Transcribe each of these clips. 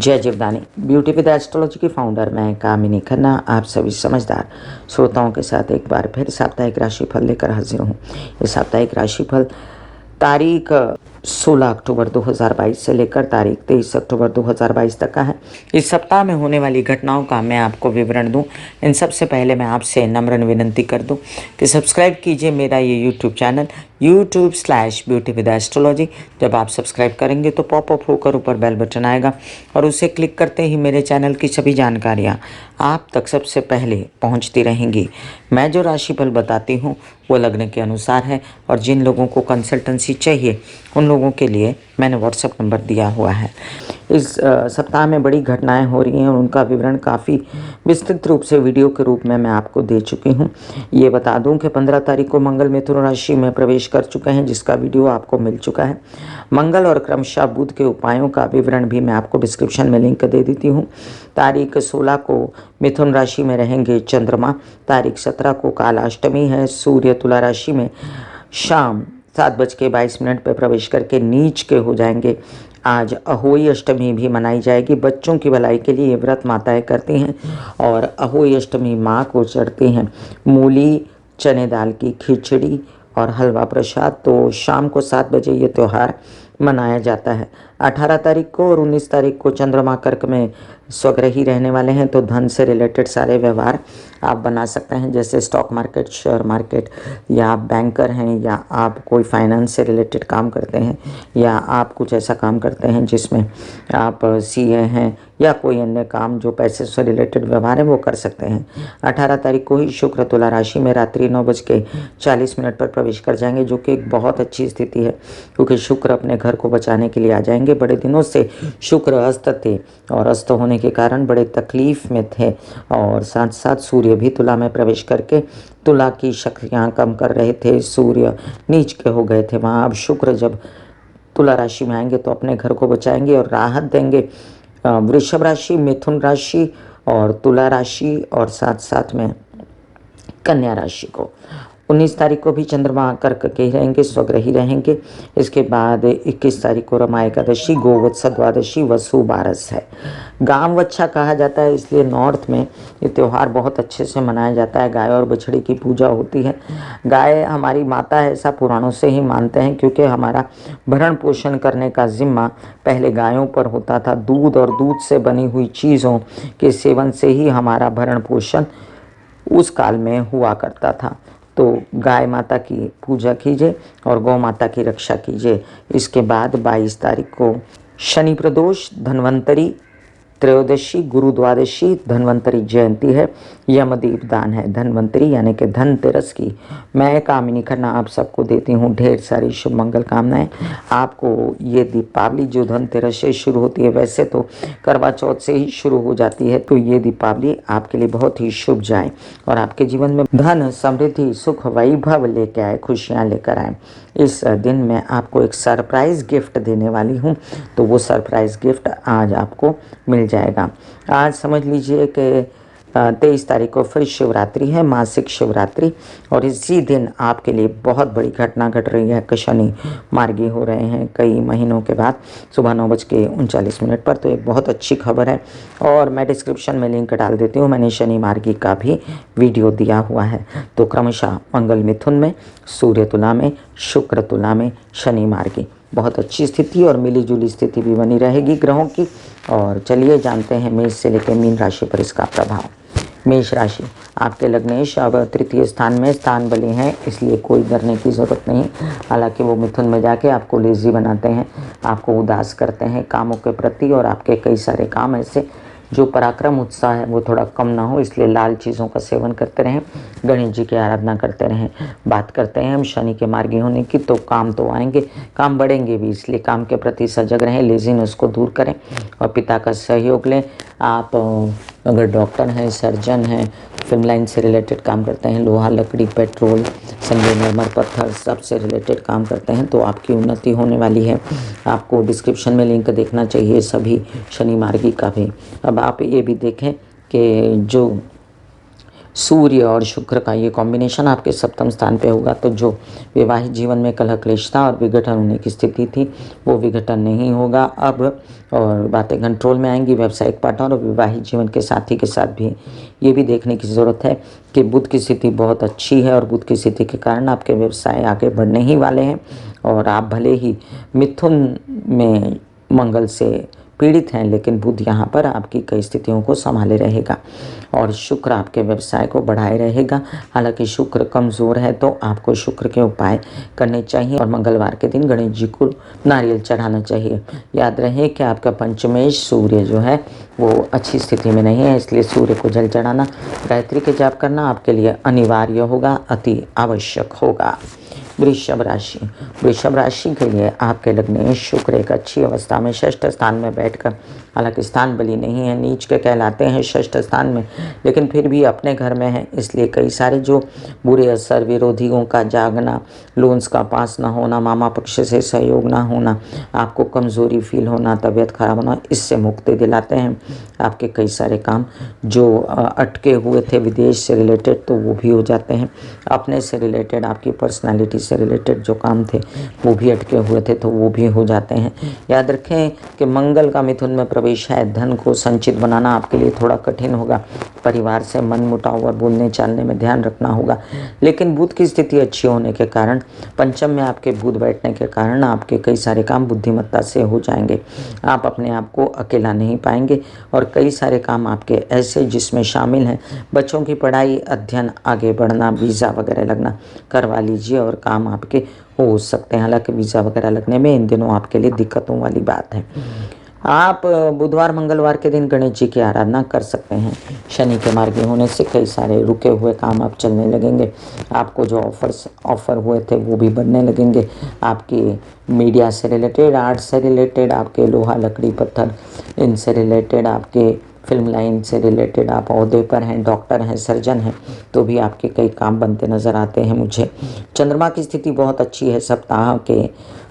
जय Jivdani beauty with astrology की founder मैं कामिनी खन्ना आप सभी समझदार श्रोताओं के साथ एक बार फिर साप्ताहिक राशिफल लेकर हाजिर हूँ। ये साप्ताहिक राशिफल तारीख 16 अक्टूबर 2022 से लेकर तारीख 23 अक्टूबर 2022 तक का है। इस सप्ताह में होने वाली घटनाओं का मैं आपको विवरण दूं। इन सबसे पहले मैं आपसे नम्र विनंती कर दूं कि सब्सक्राइब कीजिए मेरा ये यूट्यूब चैनल YouTube/ब्यूटी विद एस्ट्रोलॉजी। जब आप सब्सक्राइब करेंगे तो पॉपअप होकर ऊपर बेल बटन आएगा और उसे क्लिक करते ही मेरे चैनल की सभी जानकारियाँ आप तक सबसे पहले पहुँचती रहेंगी। मैं जो राशिफल बताती हूँ वो लग्न के अनुसार है और जिन लोगों को कंसल्टेंसी चाहिए उन लोगों के लिए मैंने व्हाट्सएप नंबर दिया हुआ है। इस सप्ताह में बड़ी घटनाएं हो रही हैं और उनका विवरण काफ़ी विस्तृत रूप से वीडियो के रूप में मैं आपको दे चुकी हूं। ये बता दूं कि 15 तारीख को मंगल मिथुन राशि में प्रवेश कर चुके हैं, जिसका वीडियो आपको मिल चुका है। मंगल और क्रमशः बुध के उपायों का विवरण भी मैं आपको डिस्क्रिप्शन में लिंक दे देती हूँ। तारीख 16 को मिथुन राशि में रहेंगे चंद्रमा। तारीख 17 को कालाष्टमी है। सूर्य तुला राशि में शाम 7:22 पर प्रवेश करके नीच के हो जाएंगे। आज अहोई अष्टमी भी मनाई जाएगी। बच्चों की भलाई के लिए ये व्रत माताएं करती हैं और अहोई अष्टमी माँ को चढ़ती हैं मूली, चने दाल की खिचड़ी और हलवा प्रसाद। तो शाम को 7 बजे ये त्यौहार मनाया जाता है। 18 तारीख को और 19 तारीख को चंद्रमा कर्क में स्वग्रही रहने वाले हैं, तो धन से रिलेटेड सारे व्यवहार आप बना सकते हैं, जैसे स्टॉक मार्केट, शेयर मार्केट, या आप बैंकर हैं, या आप कोई फाइनेंस से रिलेटेड काम करते हैं, या आप कुछ ऐसा काम करते हैं जिसमें आप सीए हैं, या कोई अन्य काम जो पैसे से रिलेटेड व्यवहार है वो कर सकते हैं। 18 तारीख को ही शुक्र तुला राशि में रात्रि 9:40 पर प्रवेश कर जाएंगे, जो कि एक बहुत अच्छी स्थिति है क्योंकि शुक्र अपने घर को बचाने के लिए आ जाएंगे। बड़े दिनों से शुक्र अस्त थे और अस्त होने के कारण बड़े तकलीफ में थे और साथ साथ सूर्य भी तुला में प्रवेश करके तुला की शक्तियाँ कम कर रहे थे। सूर्य नीच के हो गए थे वहाँ। अब शुक्र जब तुला राशि में आएंगे तो अपने घर को बचाएंगे और राहत देंगे वृषभ राशि, मिथुन राशि और तुला राशि और साथ साथ में कन्या राशि को। 19 तारीख को भी चंद्रमा कर्क के ही रहेंगे, स्वग्रही रहेंगे। इसके बाद 21 तारीख को रमा एकादशी, गोवत्स द्वादशी, वसु बारस है। गांव अच्छा कहा जाता है, इसलिए नॉर्थ में ये त्यौहार बहुत अच्छे से मनाया जाता है। गाय और बछड़ी की पूजा होती है। गाय हमारी माता है, ऐसा पुराणों से ही मानते हैं, क्योंकि हमारा भरण पोषण करने का जिम्मा पहले गायों पर होता था। दूध और दूध से बनी हुई चीज़ों के सेवन से ही हमारा भरण पोषण उस काल में हुआ करता था। तो गाय माता की पूजा कीजिए और गौ माता की रक्षा कीजिए। इसके बाद 22 तारीख को शनि प्रदोष, धन्वंतरी त्रयोदशी, गुरु द्वादशी, धन्वंतरी जयंती है, यमदीप दान है। धन्वंतरी यानी कि धनतेरस की मैं कामिनी खन्ना आप सबको देती हूँ ढेर सारी शुभ मंगल कामनाएं। आपको ये दीपावली जो धनतेरस से शुरू होती है, वैसे तो करवा चौथ से ही शुरू हो जाती है, तो ये दीपावली आपके लिए बहुत ही शुभ जाए और आपके जीवन में धन, समृद्धि, सुख, वैभव लेके आए, खुशियाँ लेकर आए। इस दिन मैं आपको एक सरप्राइज़ गिफ्ट देने वाली हूँ, तो वो सरप्राइज़ गिफ्ट आज आपको मिल जाएगा। आज समझ लीजिए कि 23 तारीख को फिर शिवरात्रि है, मासिक शिवरात्रि, और इसी दिन आपके लिए बहुत बड़ी घटना घट रही है कि शनि मार्गी हो रहे हैं कई महीनों के बाद सुबह 9:39 पर। तो एक बहुत अच्छी खबर है और मैं डिस्क्रिप्शन में लिंक डाल देती हूँ। मैंने शनि मार्गी का भी वीडियो दिया हुआ है। तो क्रमशः मंगल मिथुन में, सूर्य तुला में, शुक्र तुला में, शनि मार्गी, बहुत अच्छी स्थिति और मिली जुली स्थिति भी बनी रहेगी ग्रहों की। और चलिए जानते हैं मेष से लेकर मीन राशि पर इसका प्रभाव। मेष राशि, आपके लग्नेश अब तृतीय स्थान में स्थान बले हैं, इसलिए कोई डरने की ज़रूरत नहीं। हालांकि वो मिथुन में जाके आपको लेजी बनाते हैं, आपको उदास करते हैं कामों के प्रति, और आपके कई सारे काम ऐसे जो पराक्रम उत्साह है वो थोड़ा कम ना हो, इसलिए लाल चीज़ों का सेवन करते रहें, गणेश जी की आराधना करते रहें। बात करते हैं हम शनि के मार्गी होने की, तो काम तो आएंगे, काम बढ़ेंगे भी, इसलिए काम के प्रति सजग रहें, लेजीनेस को दूर करें और पिता का सहयोग लें। आप अगर डॉक्टर हैं, सर्जन हैं, फिल्म लाइन से रिलेटेड काम करते हैं, लोहा, लकड़ी, पेट्रोल, संगमरमर, पत्थर, सबसे रिलेटेड काम करते हैं, तो आपकी उन्नति होने वाली है। आपको डिस्क्रिप्शन में लिंक देखना चाहिए सभी शनि मार्गी का भी। अब आप ये भी देखें कि जो सूर्य और शुक्र का ये कॉम्बिनेशन आपके सप्तम स्थान पे होगा, तो जो वैवाहिक जीवन में कलह क्लेशता और विघटन होने की स्थिति थी वो विघटन नहीं होगा अब, और बातें कंट्रोल में आएंगी। व्यावसायिक पार्टनर और वैवाहिक जीवन के साथी के साथ भी ये भी देखने की ज़रूरत है कि बुध की स्थिति बहुत अच्छी है, और बुध की स्थिति के कारण आपके व्यवसाय आगे बढ़ने ही वाले हैं। और आप भले ही मिथुन में मंगल से पीड़ित हैं, लेकिन बुध यहाँ पर आपकी कई स्थितियों को संभाले रहेगा, और शुक्र आपके व्यवसाय को बढ़ाए रहेगा। हालांकि शुक्र कमज़ोर है, तो आपको शुक्र के उपाय करने चाहिए, और मंगलवार के दिन गणेश जी को नारियल चढ़ाना चाहिए। याद रहे कि आपका पंचमेश सूर्य जो है वो अच्छी स्थिति में नहीं है, इसलिए सूर्य को जल चढ़ाना, गायत्री के जाप करना आपके लिए अनिवार्य होगा, अति आवश्यक होगा। वृषभ राशि। वृषभ राशि के लिए आपके लग्न शुक्र एक अच्छी अवस्था में षष्ठ स्थान में बैठकर, हालांकि स्थान बली नहीं है, नीच के कहलाते हैं षष्ठ स्थान में, लेकिन फिर भी अपने घर में है, इसलिए कई सारे जो बुरे असर, विरोधियों का जागना, लोन्स का पास ना होना, मामा पक्ष से सहयोग ना होना, आपको कमज़ोरी फील होना, तबीयत खराब होना, इससे मुक्ति दिलाते हैं। आपके कई सारे काम जो अटके हुए थे विदेश से रिलेटेड, तो वो भी हो जाते हैं। अपने से रिलेटेड, आपकी पर्सनालिटी से रिलेटेड जो काम थे वो भी अटके हुए थे, तो वो भी हो जाते हैं। याद रखें कि मंगल का मिथुन में प्रवेश है, धन को संचित बनाना आपके लिए थोड़ा कठिन होगा। परिवार से मनमुटाव और बोलने चालने में ध्यान रखना होगा, लेकिन बुध की स्थिति अच्छी होने के कारण, पंचम में आपके बुध बैठने के कारण आपके कई सारे काम बुद्धिमत्ता से हो जाएंगे। आप अपने आप को अकेला नहीं पाएंगे, और कई सारे काम आपके ऐसे जिसमें शामिल हैं बच्चों की पढ़ाई, अध्ययन, आगे बढ़ना, वीज़ा वगैरह लगना, करवा लीजिए और काम आपके हो सकते हैं। हालांकि वीज़ा वगैरह लगने में इन दिनों आपके लिए दिक्कतों वाली बात है। आप बुधवार मंगलवार के दिन गणेश जी की आराधना कर सकते हैं। शनि के मार्गी होने से कई सारे रुके हुए काम अब चलने लगेंगे। आपको जो ऑफ़र हुए थे वो भी बनने लगेंगे। आपकी मीडिया से रिलेटेड, आर्ट से रिलेटेड, आपके लोहा लकड़ी पत्थर इनसे रिलेटेड, आपके फिल्म लाइन से रिलेटेड आप ओहदे पर हैं, डॉक्टर हैं, सर्जन हैं, तो भी आपके कई काम बनते नज़र आते हैं मुझे। चंद्रमा की स्थिति बहुत अच्छी है सप्ताह के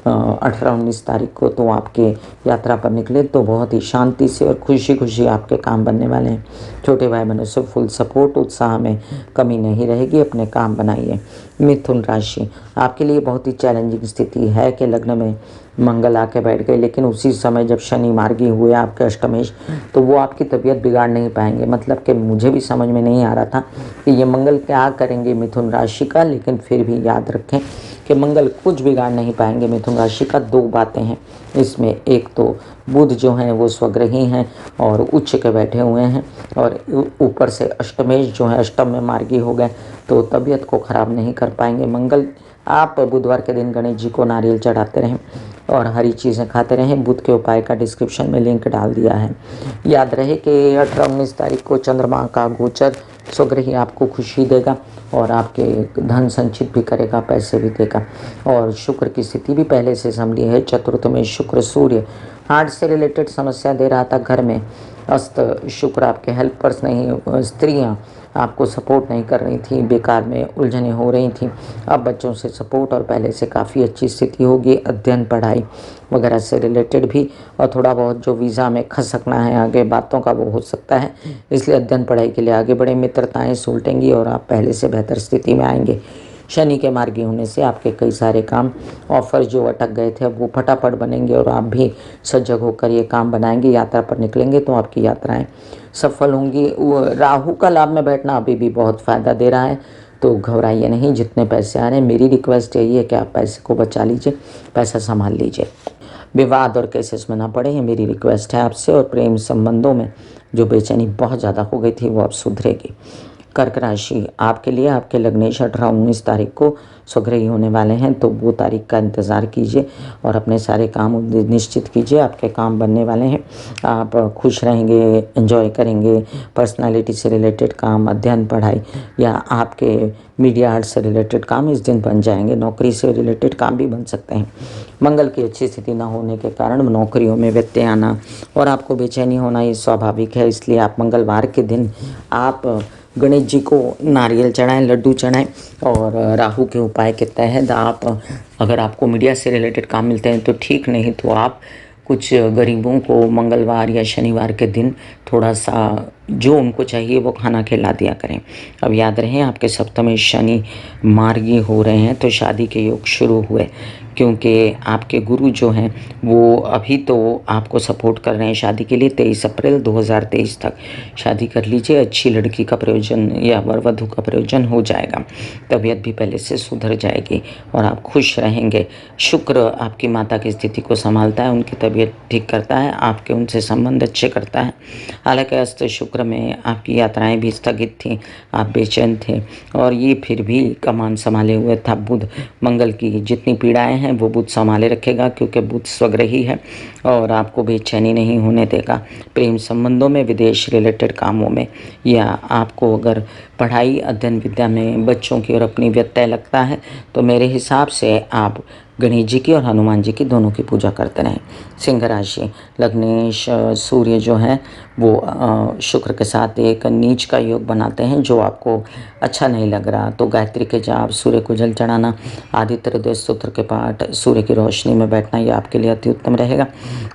18-19 तारीख को, तो आपके यात्रा पर निकले तो बहुत ही शांति से और खुशी खुशी आपके काम बनने वाले हैं। छोटे भाई बहनों से फुल सपोर्ट, उत्साह में कमी नहीं रहेगी, अपने काम बनाइए। मिथुन राशि आपके लिए बहुत ही चैलेंजिंग स्थिति है कि लग्न में मंगल आके बैठ गए, लेकिन उसी समय जब शनि मार्गी हुए आपके अष्टमेश, तो वो आपकी तबीयत बिगाड़ नहीं पाएंगे। मतलब कि मुझे भी समझ में नहीं आ रहा था कि ये मंगल क्या करेंगे मिथुन राशि का, लेकिन फिर भी याद रखें कि मंगल कुछ बिगाड़ नहीं पाएंगे मिथुन राशि का। दो बातें हैं इसमें, एक तो बुध जो हैं वो स्वग्रही हैं और उच्च के बैठे हुए हैं, और ऊपर से अष्टमेश जो है अष्टम में मार्गी हो गए, तो तबीयत को ख़राब नहीं कर पाएंगे मंगल। आप बुधवार के दिन गणेश जी को नारियल चढ़ाते रहें और हरी चीज़ें खाते रहें। बुध के उपाय का डिस्क्रिप्शन में लिंक डाल दिया है। याद रहे कि 18-19 तारीख को चंद्रमा का गोचर स्वग्रही आपको खुशी देगा और आपके धन संचित भी करेगा, पैसे भी देगा। और शुक्र की स्थिति भी पहले से संभली है। चतुर्थ में शुक्र सूर्य हार्ट से रिलेटेड समस्या दे रहा था घर में, अस्त शुक्र आपके हेल्पर्स नहीं, स्त्रियां आपको सपोर्ट नहीं कर रही थी, बेकार में उलझनें हो रही थी। अब बच्चों से सपोर्ट और पहले से काफ़ी अच्छी स्थिति होगी। अध्ययन, पढ़ाई वगैरह से रिलेटेड भी, और थोड़ा बहुत जो वीज़ा में खसकना है आगे बातों का वो हो सकता है, इसलिए अध्ययन पढ़ाई के लिए आगे बढ़े। मित्रताएँ सुलटेंगी और आप पहले से बेहतर स्थिति में आएंगे। शनि के मार्गी होने से आपके कई सारे काम, ऑफर जो अटक गए थे, अब वो फटाफट बनेंगे और आप भी सजग होकर ये काम बनाएंगे। यात्रा पर निकलेंगे तो आपकी यात्राएं सफल होंगी। राहु का लाभ में बैठना अभी भी बहुत फ़ायदा दे रहा है, तो घबराइए नहीं। जितने पैसे आ रहे हैं, मेरी रिक्वेस्ट यही है कि आप पैसे को बचा लीजिए, पैसा संभाल लीजिए, विवाद और केसेस में ना पड़े, ये मेरी रिक्वेस्ट है आपसे। और प्रेम संबंधों में जो बेचैनी बहुत ज़्यादा हो गई थी वो अब सुधरेगी। कर्क राशि आपके लिए आपके लग्नेश 18-19 तारीख को स्वग्रही होने वाले हैं, तो वो तारीख का इंतज़ार कीजिए और अपने सारे काम निश्चित कीजिए, आपके काम बनने वाले हैं। आप खुश रहेंगे, एंजॉय करेंगे। पर्सनालिटी से रिलेटेड काम, अध्ययन, पढ़ाई या आपके मीडिया आर्ट से रिलेटेड काम इस दिन बन जाएंगे। नौकरी से रिलेटेड काम भी बन सकते हैं। मंगल की अच्छी स्थिति न होने के कारण नौकरियों में व्यत्यय आना और आपको बेचैनी होना ये स्वाभाविक है, इसलिए आप मंगलवार के दिन आप गणेश जी को नारियल चढ़ाएं, लड्डू चढ़ाएं। और राहु के उपाय के तहत आप, अगर आपको मीडिया से रिलेटेड काम मिलते हैं तो ठीक, नहीं तो आप कुछ गरीबों को मंगलवार या शनिवार के दिन थोड़ा सा जो उनको चाहिए वो खाना खिला दिया करें। अब याद रहे आपके सप्तम में शनि मार्गी हो रहे हैं तो शादी के योग शुरू हुए, क्योंकि आपके गुरु जो हैं वो अभी तो आपको सपोर्ट कर रहे हैं शादी के लिए। 23 अप्रैल 2023 तक शादी कर लीजिए, अच्छी लड़की का प्रयोजन या वर वधू का प्रयोजन हो जाएगा, तबीयत भी पहले से सुधर जाएगी और आप खुश रहेंगे। शुक्र आपकी माता की स्थिति को संभालता है, उनकी तबीयत ठीक करता है, आपके उनसे संबंध अच्छे करता है। हालांकि अस्त शुक्र में आपकी यात्राएं भी स्थगित थीं, आप बेचैन थे और ये फिर भी कमान संभाले हुए था बुध। मंगल की जितनी पीड़ाएं हैं वो बुध संभाले रखेगा, क्योंकि बुध स्वग्रही है और आपको बेचैनी नहीं होने देगा। प्रेम संबंधों में, विदेश रिलेटेड कामों में, या आपको अगर पढ़ाई अध्ययन विद्या में बच्चों की और अपनी व्यत्यय लगता है तो मेरे हिसाब से आप गणेश जी की और हनुमान जी की दोनों की पूजा करते रहें। सिंह राशि, लग्नेश सूर्य जो हैं वो शुक्र के साथ एक नीच का योग बनाते हैं जो आपको अच्छा नहीं लग रहा, तो गायत्री के जाप, सूर्य को जल चढ़ाना, आदित्य हृदय स्तोत्र के पाठ, सूर्य की रोशनी में बैठना ये आपके लिए अति उत्तम रहेगा।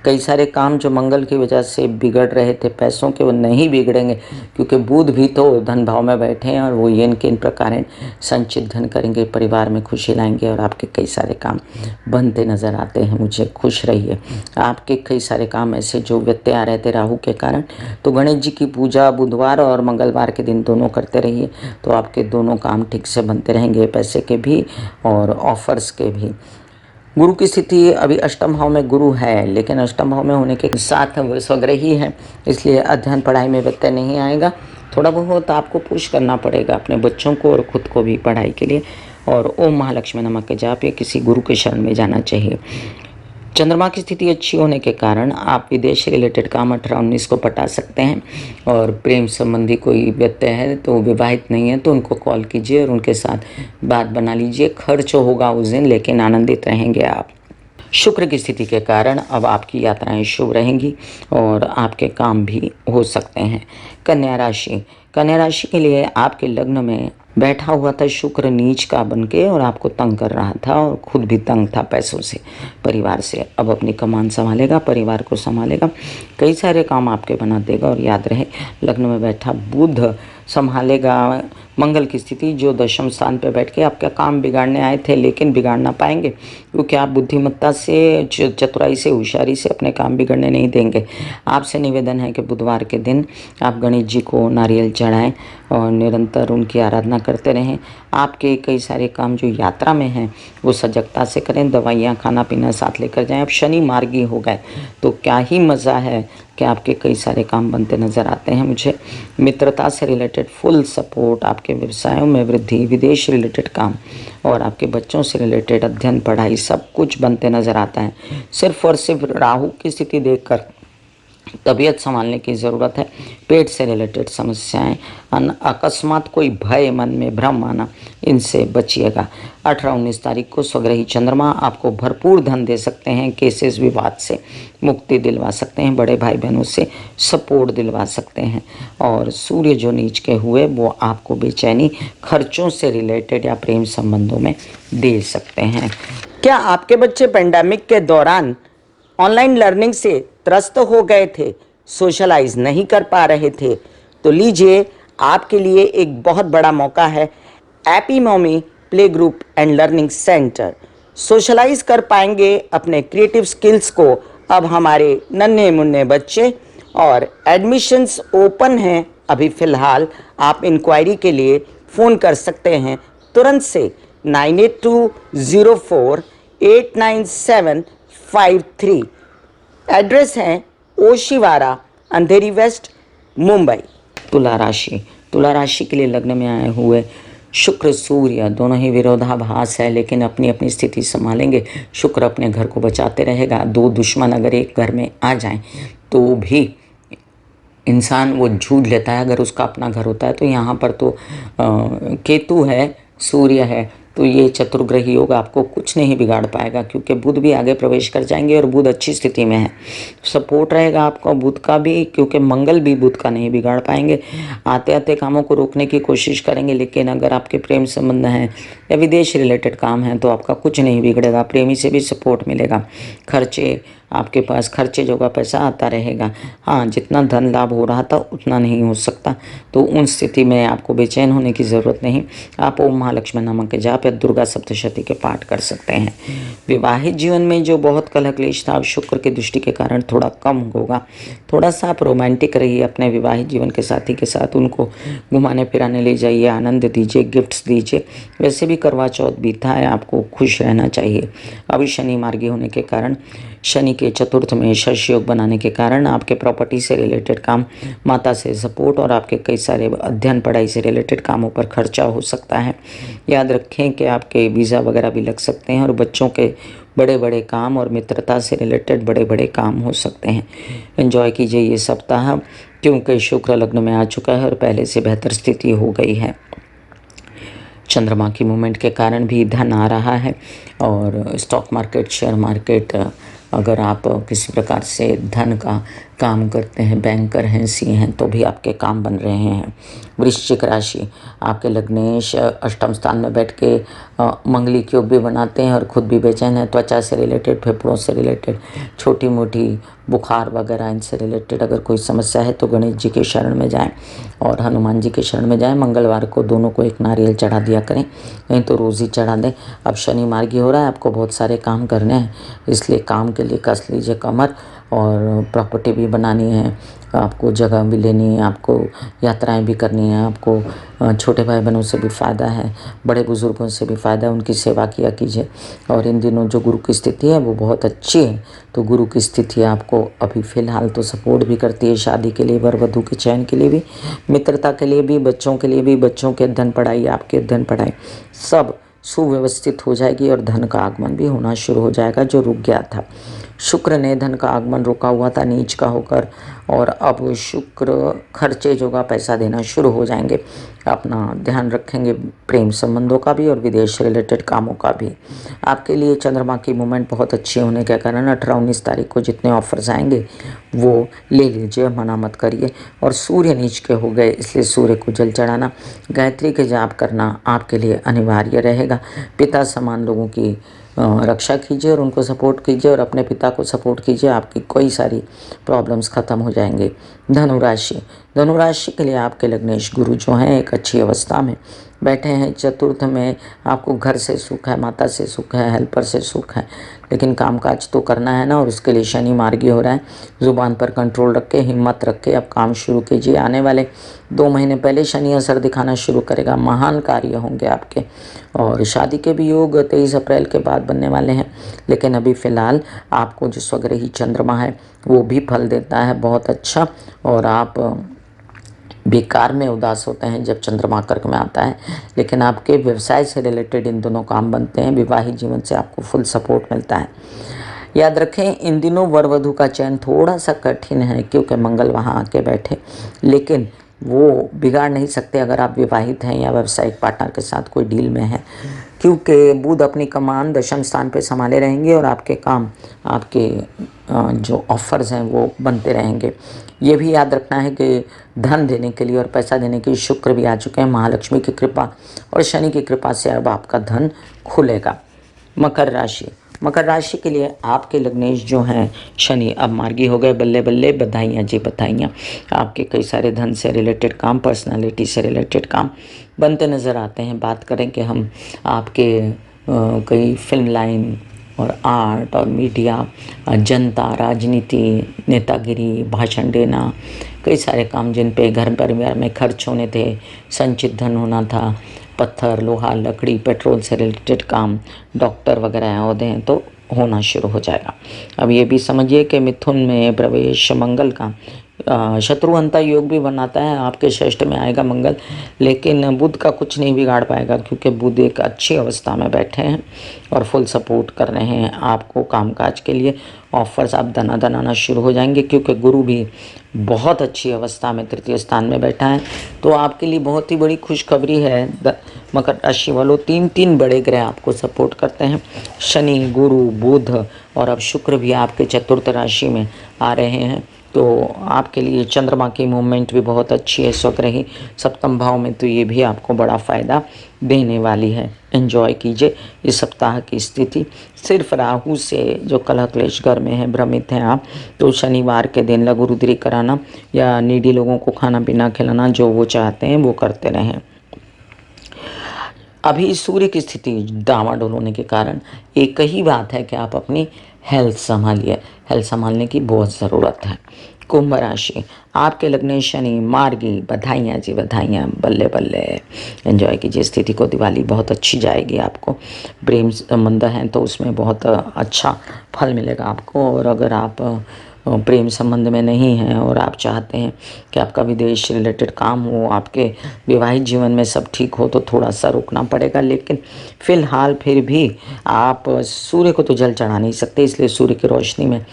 कई सारे काम जो मंगल की वजह से बिगड़ रहे थे पैसों के, वो नहीं बिगड़ेंगे, क्योंकि बुध भी तो धन भाव में बैठे हैं और वो येन के इन प्रकार संचित धन करेंगे, परिवार में खुशी लाएंगे और आपके कई सारे काम बनते नज़र आते हैं। मुझे खुश रहिए। आपके कई सारे काम ऐसे जो व्यत्यय आ रहे थे राहु के कारण, तो गणेश जी की पूजा बुधवार और मंगलवार के दिन दोनों करते रहिए, तो आपके दोनों काम ठीक से बनते रहेंगे, पैसे के भी और ऑफर्स के भी। गुरु की स्थिति अभी अष्टम भाव में गुरु है, लेकिन अष्टम भाव में होने के साथ वो स्वग्रही है, इसलिए अध्ययन पढ़ाई में व्यत्यय नहीं आएगा। थोड़ा बहुत आपको पुश करना पड़ेगा अपने बच्चों को और खुद को भी पढ़ाई के लिए, और ओम महालक्ष्मी नमः के जाप या किसी गुरु के शरण में जाना चाहिए। चंद्रमा की स्थिति अच्छी होने के कारण आप विदेश रिलेटेड काम 18-19 को पटा सकते हैं, और प्रेम संबंधी कोई व्यत्यय है तो विवाहित नहीं है तो उनको कॉल कीजिए और उनके साथ बात बना लीजिए। खर्च होगा उस दिन, लेकिन आनंदित रहेंगे आप। शुक्र की स्थिति के कारण अब आपकी यात्राएं शुभ रहेंगी और आपके काम भी हो सकते हैं। कन्या राशि, कन्या राशि के लिए आपके लग्न में बैठा हुआ था शुक्र नीच का बन के, और आपको तंग कर रहा था और खुद भी तंग था पैसों से, परिवार से। अब अपनी कमान संभालेगा, परिवार को संभालेगा, कई सारे काम आपके बना देगा। और याद रहे लग्न में बैठा बुध संभालेगा मंगल की स्थिति, जो दशम स्थान पर बैठ के आपका काम बिगाड़ने आए थे, लेकिन बिगाड़ ना पाएंगे, क्योंकि आप बुद्धिमत्ता से, चतुराई से, होशियारी से अपने काम बिगड़ने नहीं देंगे। आपसे निवेदन है कि बुधवार के दिन आप गणेश जी को नारियल चढ़ाएं और निरंतर उनकी आराधना करते रहें। आपके कई सारे काम जो यात्रा में हैं वो सजगता से करें, दवाइयाँ खाना पीना साथ लेकर जाएं। अब शनि मार्गी हो गए तो क्या ही मज़ा है कि आपके कई सारे काम बनते नज़र आते हैं। मुझे मित्रता से रिलेटेड फुल सपोर्ट, आपके व्यवसायों में वृद्धि, विदेश रिलेटेड काम और आपके बच्चों से रिलेटेड अध्ययन पढ़ाई सब कुछ बनते नज़र आता है। सिर्फ और सिर्फ राहु की स्थिति देखकर तबीयत संभालने की ज़रूरत है। पेट से रिलेटेड समस्याएं, अकस्मात कोई भय, मन में भ्रम आना, इनसे बचिएगा। 18-19 तारीख को स्वग्रही चंद्रमा आपको भरपूर धन दे सकते हैं, केसेस विवाद से मुक्ति दिलवा सकते हैं, बड़े भाई बहनों से सपोर्ट दिलवा सकते हैं। और सूर्य जो नीच के हुए वो आपको बेचैनी, खर्चों से रिलेटेड या प्रेम संबंधों में दे सकते हैं। क्या आपके बच्चे पेंडेमिक के दौरान ऑनलाइन लर्निंग से त्रस्त हो गए थे, सोशलाइज नहीं कर पा रहे थे? तो लीजिए, आपके लिए एक बहुत बड़ा मौका है। Happy mommy play group and learning centre. Socialise कर पाएंगे अपने क्रिएटिव स्किल्स को अब हमारे नन्हे मुन्ने बच्चे, और एडमिशन्स ओपन हैं अभी फ़िलहाल। आप इंक्वायरी के लिए फ़ोन कर सकते हैं तुरंत से 9820489753। एड्रेस है ओशिवारा, अंधेरी वेस्ट, मुंबई। तुला राशि, तुला राशि के लिए लग्न में आए हुए शुक्र सूर्य दोनों ही विरोधाभास है, लेकिन अपनी अपनी स्थिति संभालेंगे। शुक्र अपने घर को बचाते रहेगा। दो दुश्मन अगर एक घर में आ जाएं तो भी इंसान वो झूठ लेता है अगर उसका अपना घर होता है। तो यहाँ पर तो केतु है, सूर्य है, तो ये चतुर्ग्रही योग आपको कुछ नहीं बिगाड़ पाएगा, क्योंकि बुध भी आगे प्रवेश कर जाएंगे और बुध अच्छी स्थिति में है। सपोर्ट रहेगा आपका बुध का भी, क्योंकि मंगल भी बुध का नहीं बिगाड़ पाएंगे। आते आते कामों को रोकने की कोशिश करेंगे, लेकिन अगर आपके प्रेम संबंध हैं या विदेश रिलेटेड काम हैं तो आपका कुछ नहीं बिगड़ेगा, प्रेमी से भी सपोर्ट मिलेगा। खर्चे आपके पास खर्चे जोगा पैसा आता रहेगा। हाँ, जितना धन लाभ हो रहा था उतना नहीं हो सकता, तो उन स्थिति में आपको बेचैन होने की ज़रूरत नहीं। आप ओम महालक्ष्मी नामक के जाप या दुर्गा सप्तशती के पाठ कर सकते हैं। विवाहित जीवन में जो बहुत कलह क्लेश था, अब शुक्र की दृष्टि के कारण थोड़ा कम होगा। थोड़ा सा आप रोमांटिक रहिए अपने विवाहित जीवन के साथी के साथ, उनको घुमाने फिराने ले जाइए, आनंद दीजिए, गिफ्ट्स दीजिए। वैसे भी करवा चौथ बीता है, आपको खुश रहना चाहिए। अभी शनि मार्गी होने के कारण, शनि के चतुर्थ में शश योग बनाने के कारण आपके प्रॉपर्टी से रिलेटेड काम, माता से सपोर्ट और आपके कई सारे अध्ययन पढ़ाई से रिलेटेड कामों पर खर्चा हो सकता है। याद रखें कि आपके वीज़ा वगैरह भी लग सकते हैं और बच्चों के बड़े बड़े काम और मित्रता से रिलेटेड बड़े बड़े काम हो सकते हैं। एंजॉय कीजिए ये सप्ताह, क्योंकि शुक्र लग्न में आ चुका है और पहले से बेहतर स्थिति हो गई है। चंद्रमा की मूवमेंट के कारण भी धन आ रहा है और स्टॉक मार्केट, शेयर मार्केट, अगर आप किसी प्रकार से धन का काम करते हैं, बैंकर हैं, सीए हैं, तो भी आपके काम बन रहे हैं। वृश्चिक राशि, आपके लग्नेश अष्टम स्थान में बैठ के मंगलिक योग भी बनाते हैं और खुद भी बेचैन है। त्वचा से रिलेटेड, फेफड़ों से रिलेटेड, छोटी मोटी बुखार वगैरह, इनसे रिलेटेड अगर कोई समस्या है तो गणेश जी के शरण में जाएं और हनुमान जी के शरण में जाएं। मंगलवार को दोनों को एक नारियल चढ़ा दिया करें, नहीं तो रोज़ ही चढ़ा दें। अब शनि मार्गी हो रहा है, आपको बहुत सारे काम करने हैं, इसलिए काम के लिए कस लीजिए कमर। और प्रॉपर्टी भी बनानी है, आपको जगह भी लेनी है, आपको यात्राएं भी करनी है, आपको छोटे भाई बहनों से भी फ़ायदा है, बड़े बुज़ुर्गों से भी फ़ायदा है, उनकी सेवा किया कीजिए। और इन दिनों जो गुरु की स्थिति है वो बहुत अच्छी है, तो गुरु की स्थिति आपको अभी फ़िलहाल तो सपोर्ट भी करती है, शादी के लिए, वर वधू के चयन के लिए भी, मित्रता के लिए भी, बच्चों के लिए भी, बच्चों के अध्ययन पढ़ाई, आपके अध्ययन पढ़ाई सब सुव्यवस्थित हो जाएगी और धन का आगमन भी होना शुरू हो जाएगा जो रुक गया था। शुक्र ने धन का आगमन रोका हुआ था नीच का होकर, और अब शुक्र खर्चे जोगा पैसा देना शुरू हो जाएंगे। अपना ध्यान रखेंगे प्रेम संबंधों का भी और विदेश से रिलेटेड कामों का भी। आपके लिए चंद्रमा की मूवमेंट बहुत अच्छी होने के कारण 18-19 तारीख को जितने ऑफर्स आएंगे वो ले लीजिए, मना मत करिए। और सूर्य नीच के हो गए, इसलिए सूर्य को जल चढ़ाना, गायत्री के जाप करना आपके लिए अनिवार्य रहेगा। पिता समान लोगों की रक्षा कीजिए और उनको सपोर्ट कीजिए और अपने पिता को सपोर्ट कीजिए, आपकी कई सारी प्रॉब्लम्स ख़त्म हो जाएंगे। धनुराशि, धनुराशि के लिए आपके लग्नेश गुरु जो हैं एक अच्छी अवस्था में बैठे हैं। चतुर्थ में आपको घर से सुख है, माता से सुख है, हेल्पर से सुख है, लेकिन कामकाज तो करना है ना, और उसके लिए शनि मार्गी हो रहा है। ज़ुबान पर कंट्रोल रख के, हिम्मत रख के अब काम शुरू कीजिए। आने वाले 2 महीने पहले शनि असर दिखाना शुरू करेगा, महान कार्य होंगे आपके। और शादी के भी योग 23 अप्रैल के बाद बनने वाले हैं, लेकिन अभी फ़िलहाल आपको जो स्वग्रही चंद्रमा है वो भी फल देता है बहुत अच्छा। और आप बेकार में उदास होते हैं जब चंद्रमा कर्क में आता है, लेकिन आपके व्यवसाय से रिलेटेड इन दोनों काम बनते हैं। विवाहित जीवन से आपको फुल सपोर्ट मिलता है। याद रखें इन दिनों वर वधू का चयन थोड़ा सा कठिन है, क्योंकि मंगल वहाँ आके बैठे, लेकिन वो बिगाड़ नहीं सकते अगर आप विवाहित हैं या व्यावसायिक पार्टनर के साथ कोई डील में हैं, क्योंकि बुध अपनी कमान दशम स्थान पे संभाले रहेंगे और आपके काम, आपके जो ऑफर्स हैं वो बनते रहेंगे। ये भी याद रखना है कि धन देने के लिए और पैसा देने के लिए शुक्र भी आ चुके हैं। महालक्ष्मी की कृपा और शनि की कृपा से अब आपका धन खुलेगा। मकर राशि, मकर राशि के लिए आपके लग्नेश जो हैं शनि अब मार्गी हो गए, बल्ले बल्ले, बधाइयाँ जी बधाइयाँ। आपके कई सारे धन से रिलेटेड काम, पर्सनालिटी से रिलेटेड काम बनते नज़र आते हैं। बात करें कि हम आपके कई फिल्म लाइन और आर्ट और मीडिया, जनता, राजनीति, नेतागिरी, भाषण देना, कई सारे काम जिन पे घर परिवार में खर्च होने थे, संचित धन होना था, पत्थर, लोहा, लकड़ी, पेट्रोल से रिलेटेड काम, डॉक्टर वगैरह ओहदे हैं तो होना शुरू हो जाएगा। अब ये भी समझिए कि मिथुन में प्रवेश मंगल का शत्रुअंता योग भी बनाता है। आपके षष्ठ में आएगा मंगल, लेकिन बुध का कुछ नहीं बिगाड़ पाएगा, क्योंकि बुध एक अच्छी अवस्था में बैठे हैं और फुल सपोर्ट कर रहे हैं आपको कामकाज के लिए। ऑफर्स आप दनादन आना शुरू हो जाएंगे, क्योंकि गुरु भी बहुत अच्छी अवस्था में तृतीय स्थान में बैठा है। तो आपके लिए बहुत ही बड़ी खुशखबरी है मकर राशि वालों। 3 बड़े ग्रह आपको सपोर्ट करते हैं, शनि, गुरु, बुध और अब शुक्र भी आपके चतुर्थ राशि में आ रहे हैं। तो आपके लिए चंद्रमा की मूवमेंट भी बहुत अच्छी है स्वग्रही सप्तम भाव में, तो ये भी आपको बड़ा फ़ायदा देने वाली है। एंजॉय कीजिए इस सप्ताह की स्थिति। सिर्फ राहु से जो कलह क्लेश घर में है, भ्रमित हैं आप, तो शनिवार के दिन लघु रुद्री कराना या नीडी लोगों को खाना पीना खिलाना, जो वो चाहते हैं वो करते रहें। अभी सूर्य की स्थिति डामाडोल होने के कारण एक ही बात है कि आप अपनी हेल्थ संभालिए। हेल्थ संभालने की बहुत ज़रूरत है। कुंभ राशि, आपके लग्न शनि मार्गी, बधाइयाँ जी बधाइयाँ, बल्ले बल्ले। एंजॉय कीजिए स्थिति को। दिवाली बहुत अच्छी जाएगी आपको। प्रेम संबंध हैं तो उसमें बहुत अच्छा फल मिलेगा आपको। और अगर आप प्रेम संबंध में नहीं हैं और आप चाहते हैं कि आपका विदेश रिलेटेड काम हो, आपके विवाहित जीवन में सब ठीक हो, तो थोड़ा सा रुकना पड़ेगा। लेकिन फ़िलहाल फिर भी आप सूर्य को तो जल चढ़ा नहीं सकते, इसलिए सूर्य की रोशनी में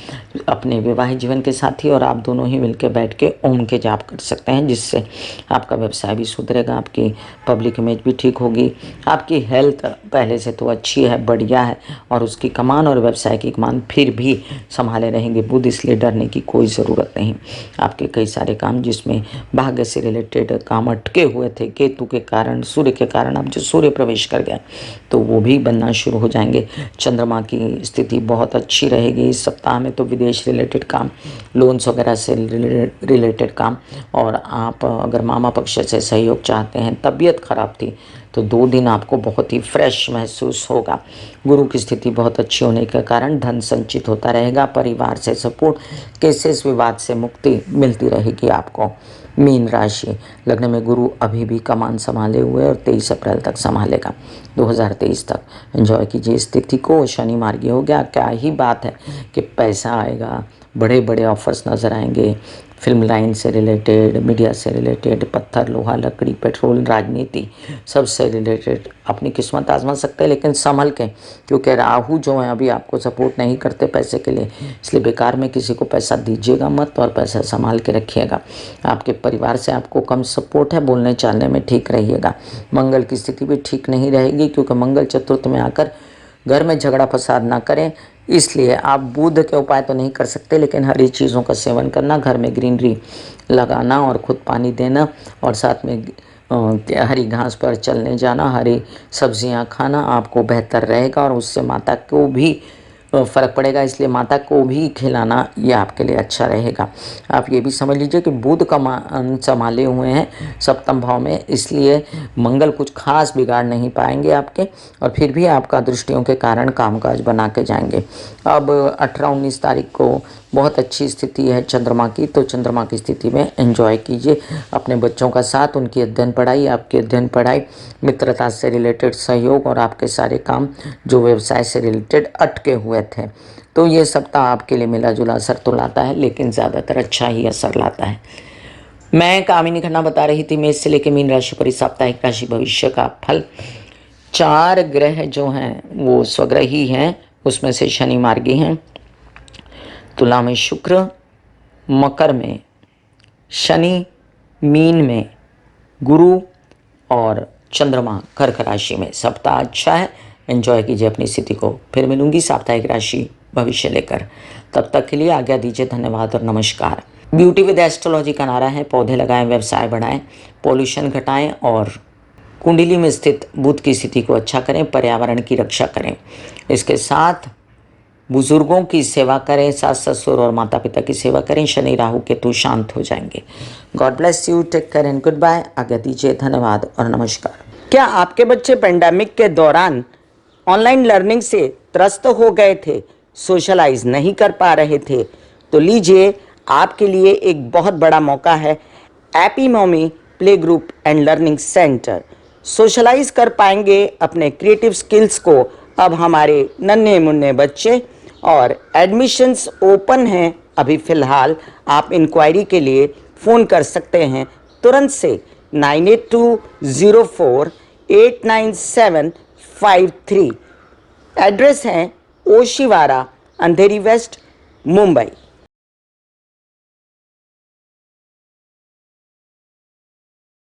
अपने विवाहित जीवन के साथी और आप दोनों ही मिलकर बैठ के ओम के जाप कर सकते हैं, जिससे आपका व्यवसाय भी सुधरेगा, आपकी पब्लिक इमेज भी ठीक होगी। आपकी हेल्थ पहले से तो अच्छी है, बढ़िया है, और उसकी कमान और व्यवसाय की कमान फिर भी संभाले रहेंगे बुध, इसलिए डरने की कोई ज़रूरत नहीं। आपके कई सारे काम जिसमें भाग्य से रिलेटेड काम अटके हुए थे केतु के कारण, सूर्य के कारण, अब जो सूर्य प्रवेश कर गया तो वो भी बनना शुरू हो जाएंगे। चंद्रमा की स्थिति बहुत अच्छी रहेगी इस सप्ताह में, तो विदेश रिलेटेड काम, लोन्स वगैरह से रिलेटेड काम, और आप अगर मामा पक्ष से सहयोग चाहते हैं, तबीयत खराब थी तो 2 दिन आपको बहुत ही फ्रेश महसूस होगा। गुरु की स्थिति बहुत अच्छी होने के कारण धन संचित होता रहेगा। परिवार से सपोर्ट, केसेस विवाद से मुक्ति मिलती रहेगी आपको। मीन राशि, लग्न में गुरु अभी भी कमान संभाले हुए और 23 अप्रैल तक संभालेगा, 2023 तक। एंजॉय कीजिए स्थिति को। शनि मार्गी हो गया, क्या ही बात है कि पैसा आएगा, बड़े बड़े ऑफर्स नज़र आएंगे, फिल्म लाइन से रिलेटेड, मीडिया से रिलेटेड, पत्थर लोहा लकड़ी पेट्रोल राजनीति सबसे रिलेटेड अपनी किस्मत आजमा सकते हैं, लेकिन संभल के, क्योंकि राहु जो है अभी आपको सपोर्ट नहीं करते पैसे के लिए, इसलिए बेकार में किसी को पैसा दीजिएगा मत और पैसा संभाल के रखिएगा। आपके परिवार से आपको कम सपोर्ट है, बोलने चालने में ठीक रहिएगा। मंगल की स्थिति भी ठीक नहीं रहेगी, क्योंकि मंगल चतुर्थ में आकर घर में झगड़ा फसाद ना करें, इसलिए आप बुध के उपाय तो नहीं कर सकते, लेकिन हरी चीज़ों का सेवन करना, घर में ग्रीनरी लगाना और खुद पानी देना, और साथ में हरी घास पर चलने जाना, हरी सब्जियां खाना आपको बेहतर रहेगा, और उससे माता को भी फ़र्क पड़ेगा, इसलिए माता को भी खिलाना ये आपके लिए अच्छा रहेगा। आप ये भी समझ लीजिए कि बुध का मान संभाले हुए हैं सप्तम भाव में, इसलिए मंगल कुछ खास बिगाड़ नहीं पाएंगे आपके, और फिर भी आपका दृष्टियों के कारण कामकाज बना के जाएंगे। अब 18-19 तारीख को बहुत अच्छी स्थिति है चंद्रमा की, तो चंद्रमा की स्थिति में एंजॉय कीजिए अपने बच्चों का साथ, उनकी अध्ययन पढ़ाई, आपकी अध्ययन पढ़ाई, मित्रता से रिलेटेड सहयोग, और आपके सारे काम जो व्यवसाय से रिलेटेड अटके हुए थे। तो ये सप्ताह आपके लिए मिला जुला असर तो लाता है, लेकिन ज़्यादातर अच्छा ही असर लाता है। मैं कामिनी खन्ना बता रही थी मेष से लेकर मीन राशि पर इस साप्ताहिक राशि भविष्य का फल। 4 ग्रह जो हैं वो स्वग्रही हैं, उसमें से शनि मार्गी हैं। तुला में शुक्र, मकर में शनि, मीन में गुरु और चंद्रमा कर्क राशि में। सप्ताह अच्छा है, एंजॉय कीजिए अपनी स्थिति को। फिर मिलूंगी साप्ताहिक राशि भविष्य लेकर, तब तक के लिए आज्ञा दीजिए। धन्यवाद और नमस्कार। ब्यूटी विद एस्ट्रोलॉजी का नारा है, पौधे लगाएं, व्यवसाय बढ़ाएं, पॉल्यूशन घटाएं, और कुंडली में स्थित बुध की स्थिति को अच्छा करें, पर्यावरण की रक्षा करें। इसके साथ बुजुर्गों की सेवा करें, सास ससुर और माता पिता की सेवा करें, शनि राहु केतु शांत हो जाएंगे। God bless you, take care and good bye. आज्ञा दीजिए, धन्यवाद और नमस्कार। क्या आपके बच्चे पेंडेमिक के दौरान ऑनलाइन लर्निंग से त्रस्त हो गए थे, सोशलाइज नहीं कर पा रहे थे? तो लीजिए, आपके लिए एक बहुत बड़ा मौका है। Happy mommy play group and learning centre. Socialise कर पाएंगे अपने क्रिएटिव स्किल्स को अब हमारे नन्हे मुन्ने बच्चे, और एडमिशन्स ओपन हैं अभी फ़िलहाल। आप इंक्वायरी के लिए फ़ोन कर सकते हैं तुरंत से 9820489753। एड्रेस है ओशिवारा, अंधेरी वेस्ट, मुंबई।